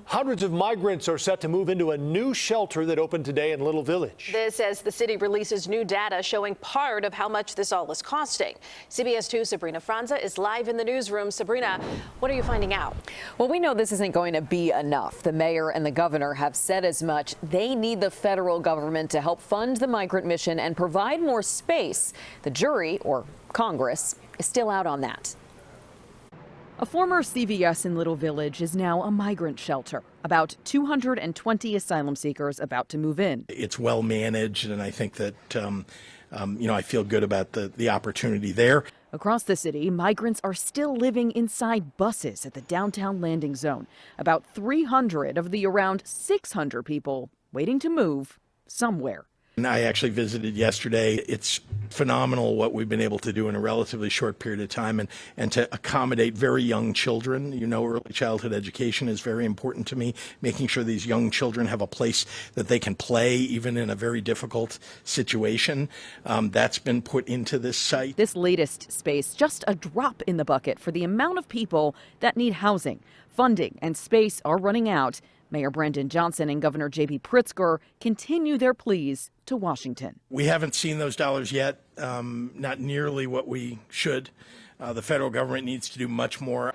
Hundreds of migrants are set to move into a new shelter that opened today in Little Village. This as the city releases new data showing part of how much this all is costing. CBS 2's Sabrina Franza is live in the newsroom. Sabrina, what are you finding out? Well, we know this isn't going to be enough. The mayor and the governor have said as much. They need the federal government to help fund the migrant mission and provide more space. The jury, or Congress, is still out on that. A former CVS in Little Village is now a migrant shelter. About 220 asylum seekers about to move in. It's well managed, and I think that, I feel good about the opportunity there. Across the city, migrants are still living inside buses at the downtown landing zone. About 300 of the around 600 people waiting to move somewhere. And I actually visited yesterday. It's phenomenal what we've been able to do in a relatively short period of time and to accommodate very young children. You know, early childhood education is very important to me, making sure these young children have a place that they can play even in a very difficult situation. That's been put into this site. This latest space, just a drop in the bucket for the amount of people that need housing. Funding and space are running out. Mayor Brandon Johnson and Governor J.B. Pritzker continue their pleas to Washington. We haven't seen those dollars yet, not nearly what we should. The federal government needs to do much more.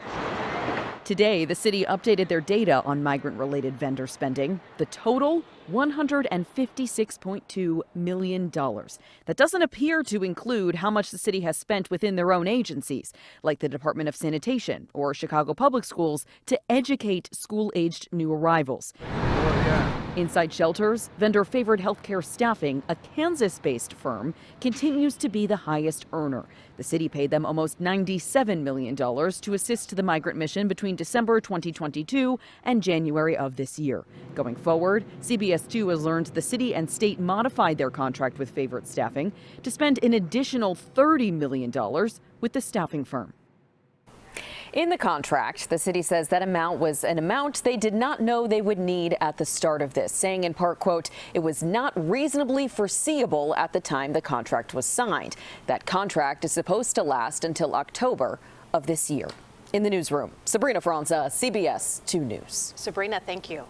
Today, the city updated their data on migrant-related vendor spending. The total, $156.2 million. That doesn't appear to include how much the city has spent within their own agencies, like the Department of Sanitation or Chicago Public Schools, to educate school-aged new arrivals. Inside shelters, vendor-favored healthcare staffing, a Kansas-based firm, continues to be the highest earner. The city paid them almost $97 million to assist the migrant mission between December 2022 and January of this year. Going forward, CBS 2 has learned the city and state modified their contract with Favorite Staffing to spend an additional $30 million with the staffing firm. In the contract, the city says that amount was an amount they did not know they would need at the start of this, saying in part, quote, it was not reasonably foreseeable at the time the contract was signed. That contract is supposed to last until October of this year. In the newsroom, Sabrina Franza, CBS 2 News. Sabrina, thank you.